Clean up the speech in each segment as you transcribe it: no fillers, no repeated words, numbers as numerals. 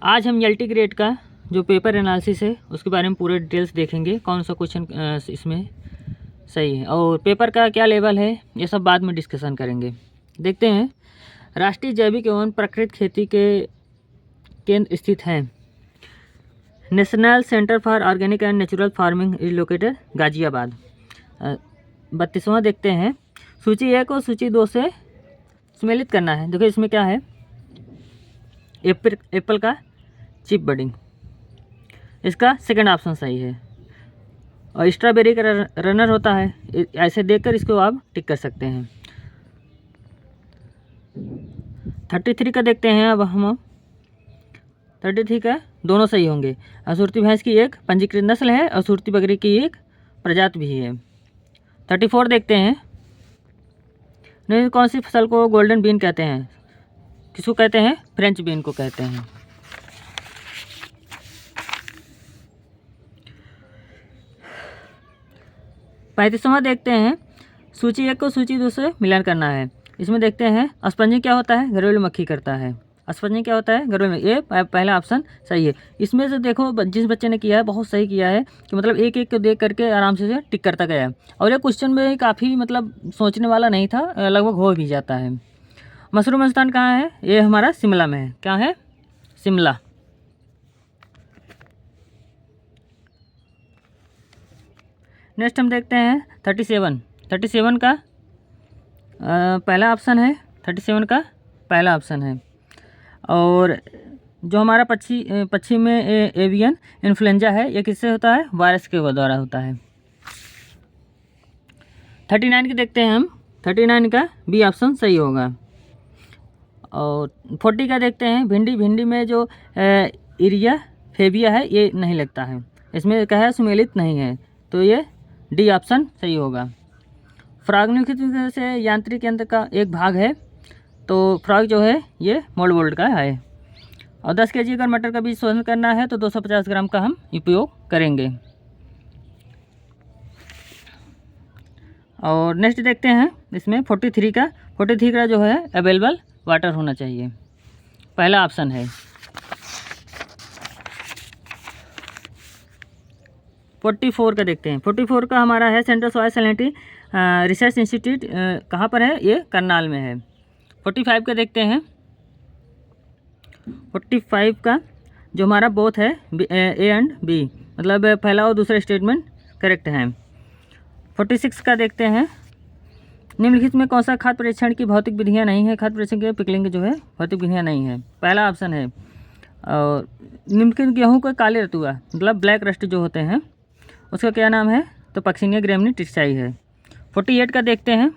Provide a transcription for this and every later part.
आज हम LT grade का जो पेपर एनालिसिस है उसके बारे में पूरे डिटेल्स देखेंगे, कौन सा क्वेश्चन इसमें सही है और पेपर का क्या लेवल है, ये सब बाद में डिस्कशन करेंगे। देखते हैं। राष्ट्रीय जैविक एवं प्राकृतिक खेती के केंद्र स्थित हैं। National centre for organic and natural farming is located Ghaziabad. 32वां देखते हैं। सूची 1 और सूची 2 से सम्मिलित करना है। देखो इसमें क्या है, एप्पल का चिप बडिंग, इसका सेकंड ऑप्शन सही है। और स्ट्रॉबेरी का रनर होता है, ऐसे देखकर इसको आप टिक कर सकते हैं। 33 का देखते हैं। अब हम 33 का दोनों सही होंगे। असुरती भैंस की एक पंजीकृत नस्ल है, असुरती बकरी की एक प्रजाति भी है। 34 देखते हैं। नहीं, कौन सी फसल को गोल्डन बीन कहते हैं? किसको कहते हैं? फ्रेंच बीन को कहते हैं। पैंतीसवां देखते हैं। सूची 1 को सूची 2 से मिलान करना है। इसमें देखते हैं अस्पंजन क्या होता है? घरेलू मक्खी करता है। अस्पंजन क्या होता है? घरेलू। ये पहला ऑप्शन सही है। इसमें से देखो जिस बच्चे ने किया है बहुत सही किया है कि मतलब एक एक को देख करके आराम से टिक करता गया है। और ये क्वेश्चन में काफ़ी मतलब सोचने वाला नहीं था, लगभग हो भी जाता है। मशरूम स्थान कहाँ है? ये हमारा शिमला में है। क्या है? शिमला। नेक्स्ट हम देखते हैं 37 का पहला ऑप्शन है। 37 का पहला ऑप्शन है। और जो हमारा पक्षी में एवियन इन्फ्लुएंजा है, ये किससे होता है? वायरस के द्वारा होता है। 39 की देखते हैं हम। 39 का बी ऑप्शन सही होगा। और 40 का देखते हैं। भिंडी में जो इरिया फेबिया है ये नहीं लगता है, इसमें क्या है? सुमेलित नहीं है, तो ये डी ऑप्शन सही होगा। फ्रॉग निम्नलिखित से यांत्रिक यंत्र का एक भाग है, तो फ्रॉग जो है ये मोल्ड का है। और 10 kg अगर मटर का बीज शोधन करना है तो 250 ग्राम का हम उपयोग करेंगे। और नेक्स्ट देखते हैं इसमें 43 का जो है अवेलेबल वाटर होना चाहिए, पहला ऑप्शन है। 44 का देखते हैं। 44 का हमारा है central soil salinity research institute, कहाँ पर है? ये करनाल में है। 45 का देखते हैं। 45 का जो हमारा बोथ है ए एंड बी, मतलब पहला और दूसरा स्टेटमेंट करेक्ट है। 46 का देखते हैं। निम्नलिखित में कौन सा खाद्य परीक्षण की भौतिक विधियाँ नहीं है? खाद्य परीक्षण के पिकलिंग जो है भौतिक विधियाँ नहीं है, पहला ऑप्शन है। और निम्नलिखित गेहूँ का काले रतुआ मतलब ब्लैक रस्ट जो होते हैं उसका क्या नाम है? तो पक्सिनिया ग्रामिनी टिस्साई है। 48 का देखते हैं।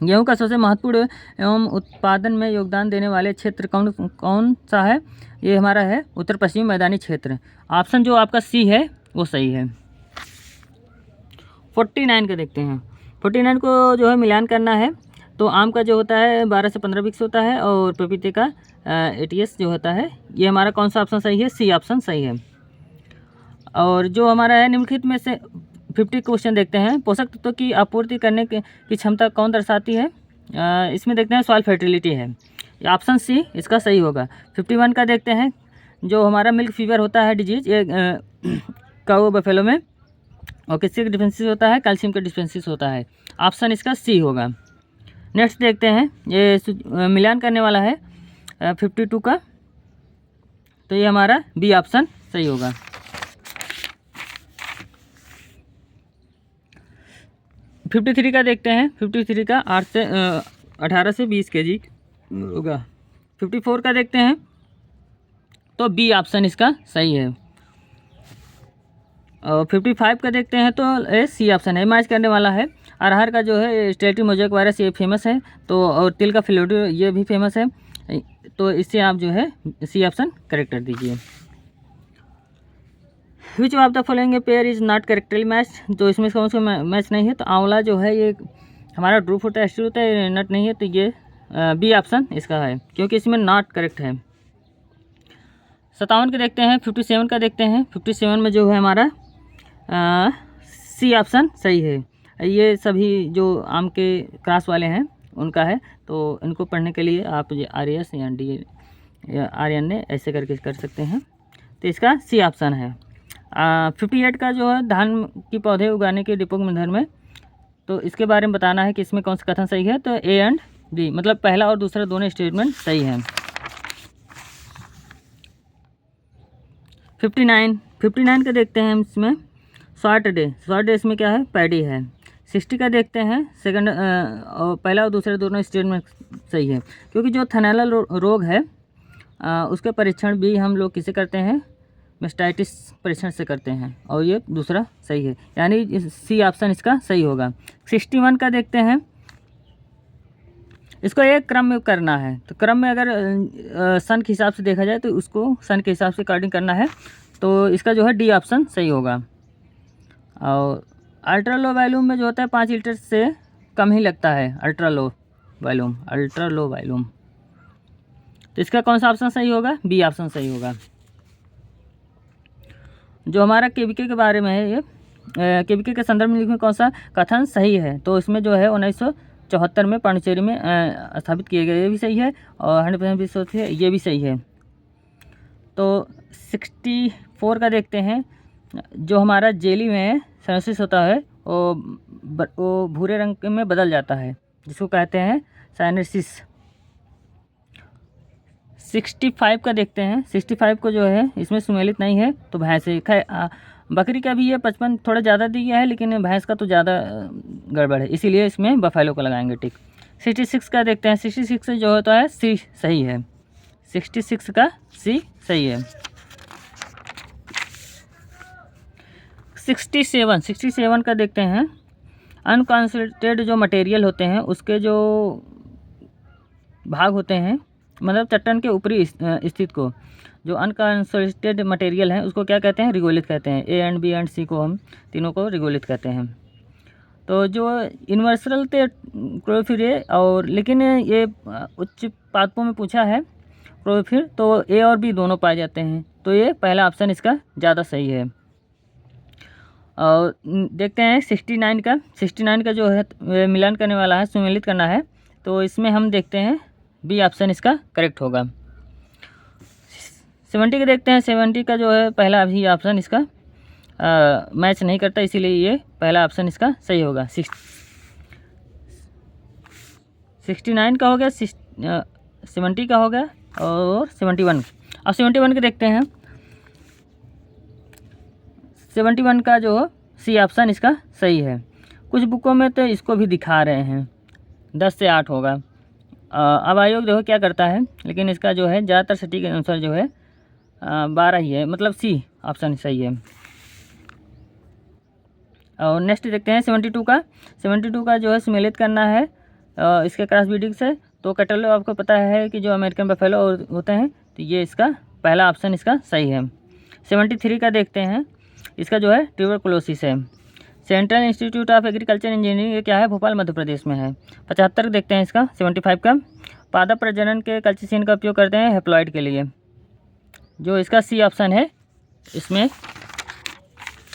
गेहूँ का सबसे महत्वपूर्ण एवं उत्पादन में योगदान देने वाले क्षेत्र कौन सा है? ये हमारा है उत्तर पश्चिमी मैदानी क्षेत्र। ऑप्शन जो आपका सी है वो सही है। 49 का देखते हैं। 49 को जो है मिलान करना है, तो आम का जो होता है 12 से 15 विक्स होता है और पपीते का ATS जो होता है, ये हमारा कौन सा ऑप्शन सही है? सी ऑप्शन सही है। और जो हमारा है निम्नलिखित में से 50 क्वेश्चन देखते हैं। पोषक तत्वों की आपूर्ति करने की क्षमता कौन दर्शाती है? इसमें देखते हैं सॉइल फर्टिलिटी है, ऑप्शन सी इसका सही होगा। 51 का देखते हैं। जो हमारा मिल्क फीवर होता है डिजीज, ये काऊ बफेलो में, और किसके डिफेंसिस होता है? कैल्शियम का डिफेंसिस होता है, ऑप्शन इसका सी होगा। नेक्स्ट देखते हैं। ये मिलान करने वाला है 52 का, तो ये हमारा बी ऑप्शन सही होगा। 53 का देखते हैं। 53 का 18 से 20 kg होगा। 54 का देखते हैं, तो बी ऑप्शन इसका सही है। और 55 का देखते हैं, तो ए सी ऑप्शन है, मैच करने वाला है। अरहर का जो है स्टेटी मोजेक वायरस ये फेमस है, तो और तिल का फिलोडियो ये भी फेमस है, तो इससे आप जो है सी ऑप्शन करेक्ट कर दीजिए। Which of the following pair is not correctly match, तो इसमें कौन सा मैच नहीं है? तो आंवला जो है ये हमारा ड्रू फ्रूट एस्टर होता है, नट नहीं है, तो ये बी ऑप्शन इसका है, क्योंकि इसमें नॉट करेक्ट है। 57 के देखते हैं। 57 का देखते हैं। 57 में जो है हमारा सी ऑप्शन सही है। ये सभी जो आम के क्रॉस वाले हैं उनका है, तो इनको पढ़ने के लिए आप RAS या या RNA ऐसे करके कर सकते हैं। तो इसका सी ऑप्शन है। 58 का जो है धान की पौधे उगाने के डिपो में धर्म में, तो इसके बारे में बताना है कि इसमें कौन सा कथन सही है। तो ए एंड बी, मतलब पहला और दूसरा दोनों स्टेटमेंट सही है। 59 का देखते हैं इसमें शॉर्ट डे इसमें क्या है, पैडी है। 60 का देखते हैं सेकंड, और पहला और दूसरा दोनों स्टेटमेंट सही है, क्योंकि जो थनैला रोग है उसका परीक्षण भी हम लोग किसे करते हैं, मेस्टाइटिस परीक्षण से करते हैं, और ये दूसरा सही है, यानी सी ऑप्शन इसका सही होगा। 61 का देखते हैं, इसको एक क्रम में करना है। तो क्रम में अगर सन के हिसाब से देखा जाए तो उसको सन के हिसाब से अकॉर्डिंग करना है, तो इसका जो है डी ऑप्शन सही होगा। और अल्ट्रा लो वॉल्यूम में जो होता है 5 लीटर से कम ही लगता है, अल्ट्रा लो वॉल्यूम। तो इसका कौन सा ऑप्शन सही होगा, बी ऑप्शन सही होगा। जो हमारा केवीके के बारे में है, ये केवीके के संदर्भ में लिखने कौन सा कथन सही है, तो इसमें जो है 1974 में पांडिचेरी में स्थापित किए गए, ये भी सही है, और 100% विश्वास है, ये भी सही है। तो 64 का देखते हैं, जो हमारा जेली में संश्लेषित होता है वो भूरे रंग में बदल जाता है, जिसको कहते हैं साइनेसिस। 65 का देखते हैं, 65 को जो है इसमें सुमेलित नहीं है, तो भैंस बकरी का भी ये 55 थोड़ा ज़्यादा दिया है, लेकिन भैंस का तो ज़्यादा गड़बड़ है, इसीलिए इसमें बफेलो को लगाएंगे टिक। 66 का देखते हैं, 66 से जो होता है सी सही है, 66 का सी सही है। 67 का देखते हैं, अनकॉन्सेंट्रेटेड जो मटेरियल होते हैं उसके जो भाग होते हैं, मतलब चट्टान के ऊपरी स्थित को, जो अनकॉन्सेंट्रेटेड मटेरियल है उसको क्या कहते हैं, रिगोलिथ कहते हैं। ए एंड बी एंड सी को हम तीनों को रिगोलिथ कहते हैं। तो जो यूनिवर्सल थे क्लोरोफिल, और लेकिन ये उच्च पादपों में पूछा है क्लोरोफिल, तो ए और बी दोनों पाए जाते हैं, तो ये पहला ऑप्शन इसका ज़्यादा सही है। और देखते हैं 69 का जो है मिलान करने वाला है, सुमेलित करना है, तो इसमें हम देखते हैं बी ऑप्शन इसका करेक्ट होगा। 70 का देखते हैं, 70 का जो है पहला भी ऑप्शन इसका मैच नहीं करता, इसीलिए ये पहला ऑप्शन इसका सही होगा। 69 का हो गया, 70 का हो गया, और 71। अब 71 के देखते हैं, 71 का जो सी ऑप्शन इसका सही है। कुछ बुकों में तो इसको भी दिखा रहे हैं 10 से 8 होगा। अब आयोग देखो क्या करता है, लेकिन इसका जो है ज़्यादातर सटीक के अनुसार जो है 12 ही है, मतलब सी ऑप्शन सही है। और नेक्स्ट देखते हैं 72 का जो है सुमेलित करना है इसके क्रॉस ब्रीडिंग से। तो कैटलो आपको पता है कि जो अमेरिकन बफेलो होते हैं, तो ये इसका पहला ऑप्शन इसका सही है। 73 का देखते हैं, इसका जो है ट्यूबरकुलोसिस है। Central institute of agriculture engineering, ये क्या है, भोपाल मध्य प्रदेश में है। 75 देखते हैं इसका, 75 का पादप प्रजनन के कल्चिसिन का उपयोग करते हैं हेप्लॉइड के लिए, जो इसका सी ऑप्शन है इसमें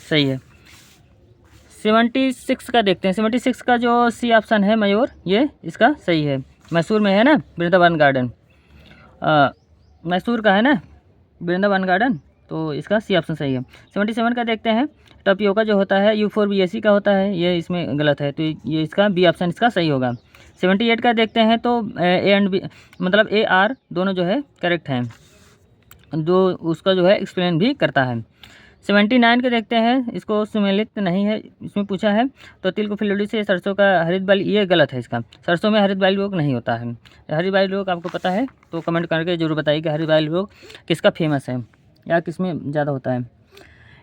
सही है। 76 का देखते हैं, 76 का जो सी ऑप्शन है मयूर, ये इसका सही है। मैसूर में है ना वृंदावन गार्डन, मैसूर का है ना वृंदावन गार्डन, तो इसका सी ऑप्शन सही है। 77 का देखते हैं, टपियोका जो होता है U4BAC का होता है, ये इसमें गलत है, तो ये इसका बी ऑप्शन इसका सही होगा। 78 का देखते हैं, तो ए एंड बी मतलब ए आर दोनों जो है करेक्ट हैं, जो उसका जो है एक्सप्लेन भी करता है। 79 के देखते हैं, इसको सुमेलित नहीं है, इसमें पूछा है, तो तिल को फिलोडी से सरसों का हरित बाली, ये गलत है इसका, सरसों में हरित बाली रोग नहीं होता है। हरित बाली रोग आपको पता है तो कमेंट करके जरूर बताइए कि हरित बाली रोग किसका फेमस है या किसमें ज़्यादा होता है।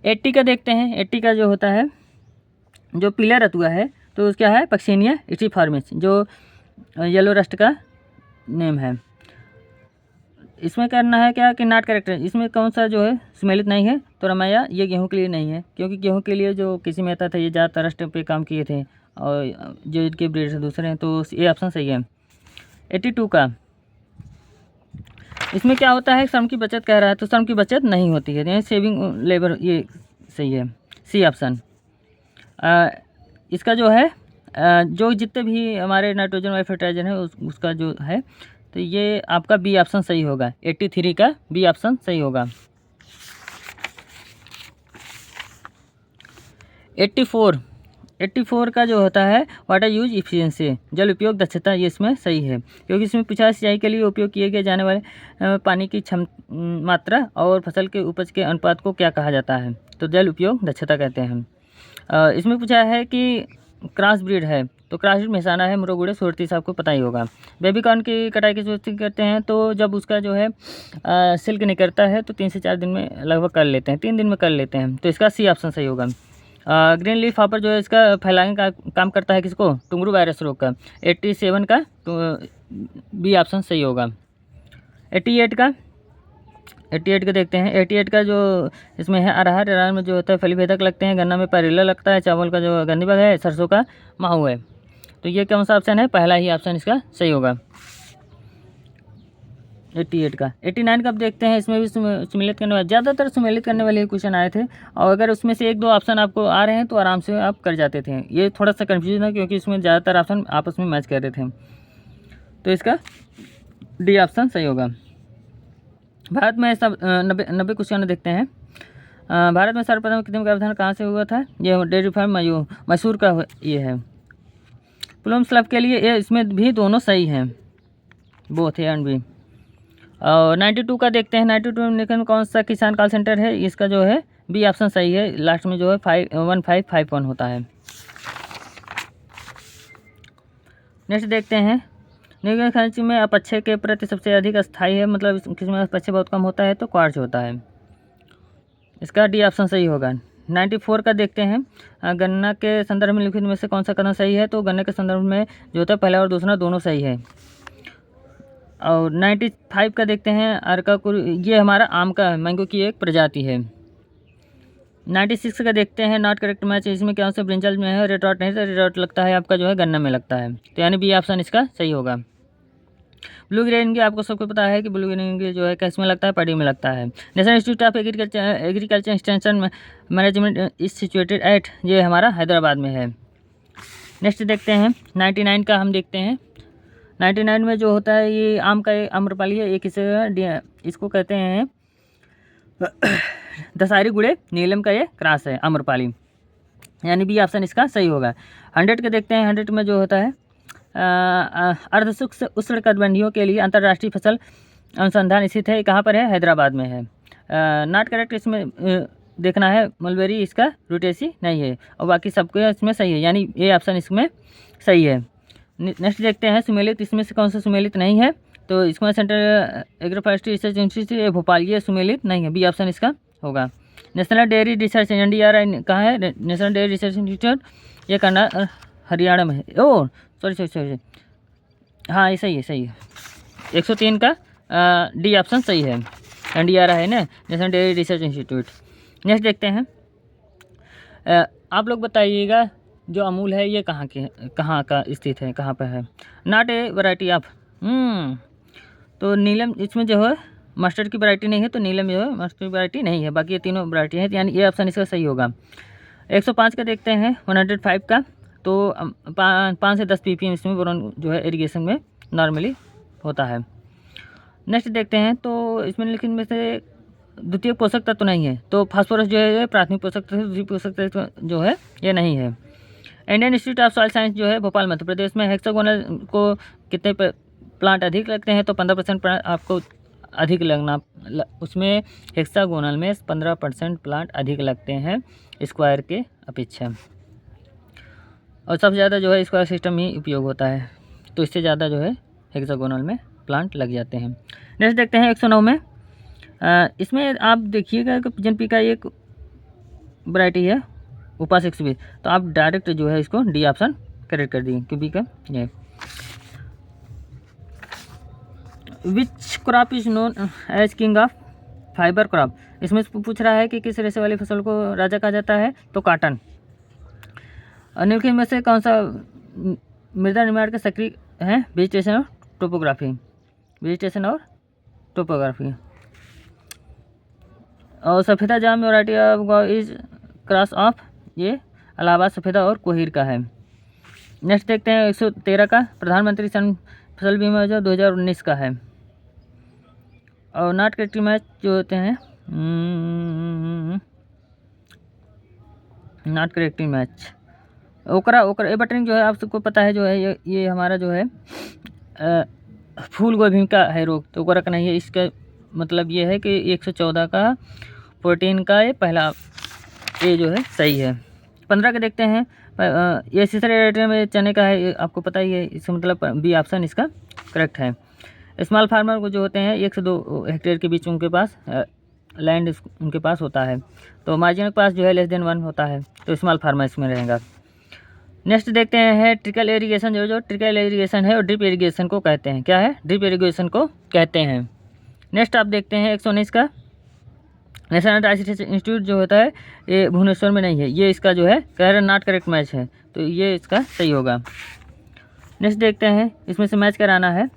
80 का देखते हैं, 80 का जो होता है, जो पीला रतुआ है, तो क्या है, पक्सिनिया इस्टिफॉर्मिस, जो येलो रस्ट का नेम है। इसमें करना है क्या कि नॉट करेक्ट है, इसमें कौन सा जो है सुमेलित नहीं है, तो रमैया ये गेहूं के लिए नहीं है, क्योंकि गेहूं के लिए जो किसी मेहता थे ये ज़्यादातर रस्ट पे काम किए थे, और जो इनके ब्रीड से दूसरे हैं, तो ये ऑप्शन सही है। 82 का, इसमें क्या होता है, श्रम की बचत कह रहा है, तो श्रम की बचत नहीं होती है, यानी सेविंग लेबर, ये सही है, सी ऑप्शन। इसका जो है जो जितने भी हमारे नाइट्रोजन वाले फर्टिलाइजर है उसका जो है, तो ये आपका बी ऑप्शन सही होगा, 83 का बी ऑप्शन सही होगा। 84 का जो होता है वाटर यूज इफिशिएंसी, जल उपयोग दक्षता, ये इसमें सही है, क्योंकि इसमें पूछा है सिंचाई के लिए उपयोग किए गए जाने वाले पानी की मात्रा और फसल के उपज के अनुपात को क्या कहा जाता है, तो जल उपयोग दक्षता कहते हैं। इसमें पूछा है कि क्रॉस ब्रीड है, तो क्रॉस ब्रीड मेहसाना है, मुर्रा सुरती, आपको पता ही होगा। बेबी कॉर्न की कटाई की जरूरत करते हैं, तो जब उसका जो है सिल्क निकलता है तो 3 से 4 दिन में लगभग कर लेते हैं, 3 दिन में कर लेते हैं, तो इसका सी ऑप्शन सही होगा। ग्रीन लीफ हॉपर जो है इसका फैलाने का काम करता है किसको, टुंगरू वायरस रोग का, 87 का बी ऑप्शन सही होगा। 88 का देखते हैं। 88 का जो इसमें है अरहर में जो होता है फलीभेदक लगते हैं, गन्ना में पैरेलल लगता है, चावल का जो गंदी बग है, सरसों का माहू है, तो ये कौन सा ऑप्शन है, पहला ही ऑप्शन इसका सही होगा 88 का। 89 का अब देखते हैं, इसमें भी सम्मिलित करने वाले, ज़्यादातर सम्मिलित करने वाले क्वेश्चन आए थे, और अगर उसमें से 1-2 ऑप्शन आपको आ रहे हैं तो आराम से आप कर जाते थे। ये थोड़ा सा कन्फ्यूजन है क्योंकि इसमें ज़्यादातर ऑप्शन आपस में मैच कर रहे थे, तो इसका डी ऑप्शन सही होगा। भारत में सब 90 क्वेश्चन देखते हैं। भारत में सर्वप्रथम कृत्रिम गर्भधारण कहाँ से हुआ था, ये डेयरी फार्म मैसूर का ये है। प्लूम स्लफ के लिए ये इसमें भी दोनों सही हैं, बोथ ए एंड बी। और 92 का देखते हैं। 92 में कौन सा किसान कॉल सेंटर है, इसका जो है बी ऑप्शन सही है, लास्ट में जो है 1551 होता है। नेक्स्ट देखते हैं, न्यूक्लियर खनिज में अपक्षय के प्रति सबसे अधिक स्थायी है, मतलब इसमें अपक्षय बहुत कम होता है, तो क्वार्ट्ज होता है, इसका डी ऑप्शन सही होगा। 94 का देखते हैं, गन्ना के संदर्भ में लिखित में से कौन सा कथन सही है, तो गन्ने के संदर्भ में जो होता है पहला और दूसरा दोनों सही है। और 95 का देखते हैं, अर्काकुर, ये हमारा आम का मैंगो की एक प्रजाति है। 96 का देखते हैं, नॉट करेक्ट मैच, इसमें क्या से ब्रिंजल में है, रेड रॉट नहीं, तो रेड रॉट लगता है आपका जो है गन्ना में लगता है, तो यानी बी ऑप्शन इसका सही होगा। ब्लू ग्रेन की आपको सबको पता है कि ब्लू ग्रेन की जो है किस में लगता है, पड़ी में लगता है। National institute of agriculture extension management is situated at, ये हमारा हैदराबाद में है। नेक्स्ट देखते हैं 99 का, हम देखते हैं 99 में जो होता है ये आम का आम्रपाली है, एक इसे इसको कहते हैं दशहरी गुड़े नीलम का ये क्रॉस है आम्रपाली, यानी बी ऑप्शन इसका सही होगा। 100 के देखते हैं। 100 में जो होता है अर्धशुष्क उष्णकटिबंधीयों के लिए अंतर्राष्ट्रीय फसल अनुसंधान स्थित है, कहाँ पर है, हैदराबाद में है। नॉट करेक्ट इसमें देखना है, मलबेरी इसका रूटेसी नहीं है, और बाकी सबको इसमें सही है, यानी ये ऑप्शन इसमें सही है। नेक्स्ट देखते हैं सुमेलित, इसमें से कौन सा सुमेलित नहीं है, तो इसमें central agroforestry research institute Bhopal, ये सुमेलित नहीं है, बी ऑप्शन इसका होगा। नेशनल डेयरी रिसर्च NDRI कहाँ है, नेशनल डेयरी रिसर्च इंस्टीट्यूट, ये कर्नाटक हरियाणा में है। ओह सॉरी, हाँ ये सही है 103 का डी ऑप्शन सही है, NDRI है ना, national dairy research institute. Next देखते हैं, आप लोग बताइएगा जो अमूल है ये कहाँ का स्थित है, कहाँ पर है। नॉट ए वैरायटी ऑफ, तो नीलम इसमें जो है मस्टर्ड की वैरायटी नहीं है, तो नीलम जो है मस्टर्ड की वैरायटी नहीं है, बाकी ये तीनों वैरायटी है, यानी ये ऑप्शन इसका सही होगा। 105 का देखते हैं। 105 का, तो 5 से 10 ppm इसमें बोरॉन जो है इरिगेशन में नॉर्मली होता है। नेक्स्ट देखते हैं, तो इसमें लिखित में से द्वितीय पोषक तत्व नहीं है, तो फास्फोरस जो है प्राथमिक पोषक तत्व, द्वितीय पोषक तत्व जो है ये नहीं है। Indian institute of soil science जो है भोपाल मध्य प्रदेश में, हेक्सागोनल को कितने प्लांट अधिक लगते हैं, तो 15% आपको अधिक लगना, उसमें हेक्सागोनल में 15% प्लांट अधिक लगते हैं स्क्वायर के अपेक्षा, और सबसे ज़्यादा जो है स्क्वायर सिस्टम ही उपयोग होता है, तो इससे ज़्यादा जो है हेक्सागोनल में प्लांट लग जाते हैं। नेक्स्ट देखते हैं 109 में, इसमें आप देखिएगा कि पिजन पी का एक वैरायटी है उपास 120, तो आप डायरेक्ट जो है इसको डी ऑप्शन करेक्ट कर दिए, क्योंकि का ये which crop is known as king of fibre crop, इसमें पूछ रहा है कि किस रेशे वाली फसल को राजा कहा जाता है, तो कॉटन। निम्नलिखित में से कौन सा मृदा निर्माण के सक्रिय है, वेजिटेशन और टोपोग्राफी। और सफ़ेदा जाम variety of is cross of, ये इलाहाबाद सफ़ेदा और कोहिर का है। नेक्स्ट देखते हैं 113 का, प्रधानमंत्री फसल बीमा योजना 2019 का है। और नॉट करेक्टिव मैच जो होते हैं नॉट करेक्टिव मैच ओकरा ए बटन जो है आप सबको पता है जो है ये हमारा जो है फूल गोभी का है रोग, तो ओकरा का नहीं है। इसका मतलब ये है कि 114 का प्रोटीन का ये पहला ये जो है सही है। 15 के देखते हैं। ये तीसरे रेट में चने का है, आपको पता ही है, इसका मतलब बी ऑप्शन इसका करेक्ट है। स्मॉल फार्मर को जो होते हैं 1 से 2 हेक्टेयर के बीच उनके पास लैंड उनके पास होता है, तो मार्जिन के पास जो है लेस देन 1 होता है, तो स्मॉल फार्मर इसमें रहेगा। नेक्स्ट देखते हैं ट्रिकल इरीगेशन। जो ट्रिकल इरीगेशन है और ड्रिप इरीगेशन को कहते हैं। क्या है? ड्रिप इरीगेशन को कहते हैं। नेक्स्ट आप देखते हैं 119 का नेशनल आईसीटी इंस्टीट्यूट जो होता है ये भुवनेश्वर में नहीं है, ये इसका जो है कह नॉट करेक्ट मैच है, तो ये इसका सही होगा। नेक्स्ट देखते हैं, इसमें से मैच कराना है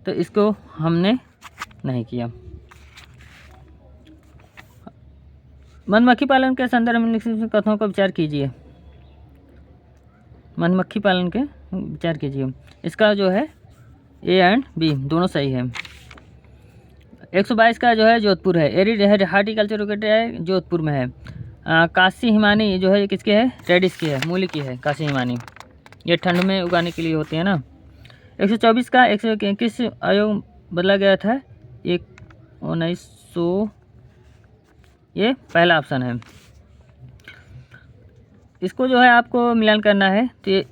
तो इसको हमने नहीं किया। मधुमक्खी पालन के संदर्भ में कथनों का विचार कीजिए। मधुमक्खी पालन के विचार कीजिए। इसका जो है ए एंड बी दोनों सही है। 122 का जो है जोधपुर है। एरिड हार्टिकल्चर लोकेटेड है, जोधपुर में है। काशी हिमानी जो है ये किसके है? रेडिस की है, मूली की है काशी हिमानी, ये ठंड में उगाने के लिए होती है ना। 124 का 121 आयोग बदला गया था, 1900, ये पहला ऑप्शन है। इसको जो है आपको मिलान करना है, तो ये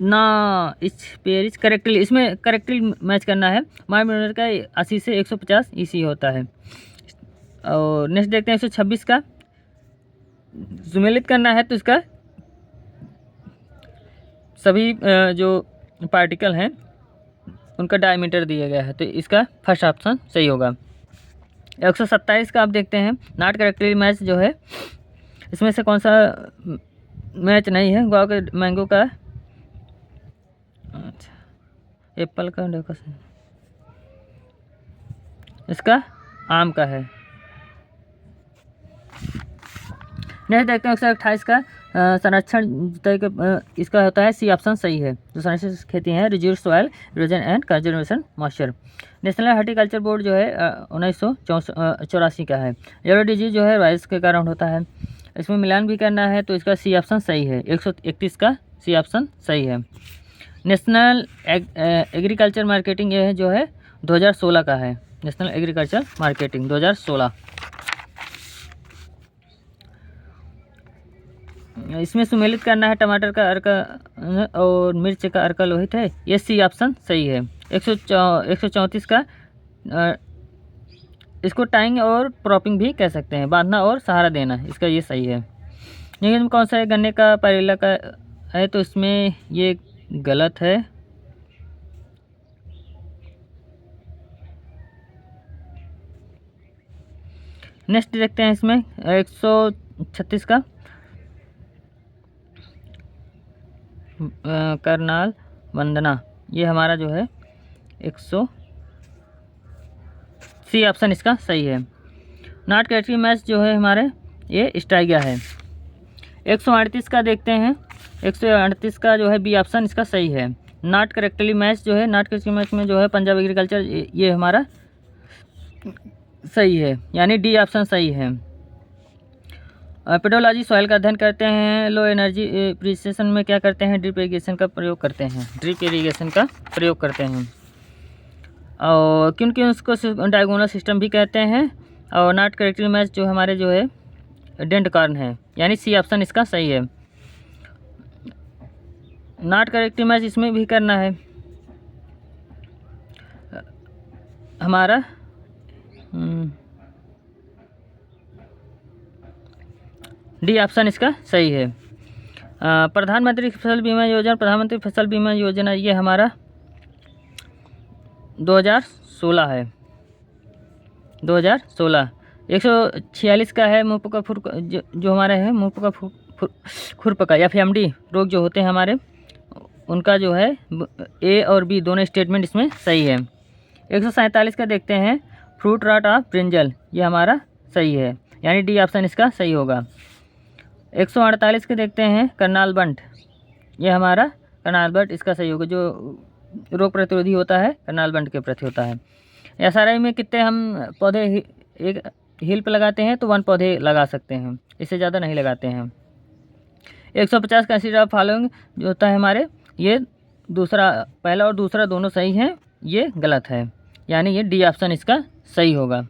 ना इस पेरिस करेक्टली, इसमें करेक्टली मैच करना है। माइनर का 80 से 150 ईसी होता है। और नेक्स्ट देखते हैं 126 का सुमेलित करना है, तो इसका सभी जो पार्टिकल हैं उनका डायमीटर दिया गया है, तो इसका फर्स्ट ऑप्शन सही होगा। 127 का आप देखते हैं नॉट करेक्टली मैच जो है, इसमें से कौन सा मैच नहीं है? गोवा के मैंगो का, अच्छा एप्पल का, इसका आम का है। नेक्स्ट देखते हैं 128 का संरक्षण इसका होता है सी ऑप्शन सही है। जो संरक्षण खेती है रिज्यूर soil erosion and conservation moisture. National horticulture board जो है 1984 का है। येलो डिजीज जो है वायरस के कारण होता है। इसमें मिलान भी करना है, तो इसका सी ऑप्शन सही है। 131 का सी ऑप्शन सही है। नेशनल एग्रीकल्चर मार्केटिंग ये है जो है 2016 का है। National agriculture marketing 2016। इसमें सुमेलित करना है टमाटर का अर्क और मिर्च का अर्क लोहित है, ये सी ऑप्शन सही है। 134 का इसको टाइंग और प्रॉपिंग भी कह सकते हैं, बांधना और सहारा देना, इसका ये सही है। लेकिन कौन सा है? गन्ने का पैरेला का है, तो इसमें ये गलत है। नेक्स्ट देखते हैं इसमें 136 का करनाल वंदना, ये हमारा जो है 100 सी ऑप्शन इसका सही है। नॉट करेक्टली मैच जो है हमारे ये स्ट्राइगा है। 138 का देखते हैं, 138 का जो है बी ऑप्शन इसका सही है। नॉट करेक्टली मैच जो है, नॉट करेक्टली मैच में जो है पंजाब एग्रीकल्चर ये हमारा सही है, यानी डी ऑप्शन सही है। पेडोलॉजी सॉइल का अध्ययन करते हैं। लो एनर्जी प्रिसिशन में क्या करते हैं? ड्रिप इरीगेशन का प्रयोग करते हैं, ड्रिप इरीगेशन का प्रयोग करते हैं। और क्योंकि उसको डायगोनल सिस्टम भी कहते हैं। और नॉट करेक्टली मैच जो हमारे जो है डेंट कॉर्न है, यानी सी ऑप्शन इसका सही है। नॉट करेक्टली मैच इसमें भी करना है हमारा डी ऑप्शन इसका सही है। प्रधानमंत्री फसल बीमा योजना, प्रधानमंत्री फसल बीमा योजना ये हमारा 2016 है। 2016। 146 का है मुंहपका खुर, जो हमारा है मुंहपका खुरपका या FMD रोग जो होते हैं हमारे, उनका जो है ए और बी दोनों स्टेटमेंट इसमें सही है। 147 का देखते हैं फ्रूट रॉट ऑफ ब्रिंजल, ये हमारा सही है, यानी डी ऑप्शन इसका सही होगा। 148 के देखते हैं करनाल बंट, ये हमारा कर्नालबट इसका सही होगा। जो रोग प्रतिरोधी होता है कर्नालबट के प्रति होता है। SRI में कितने हम पौधे एक हिल पे लगाते हैं, तो 1 पौधे लगा सकते हैं, इससे ज़्यादा नहीं लगाते हैं। 150 का एसिड ऑफ फॉलोइंग जो होता है हमारे, ये दूसरा, पहला और दूसरा दोनों सही हैं, ये गलत है, यानी ये डी ऑप्शन इसका सही होगा।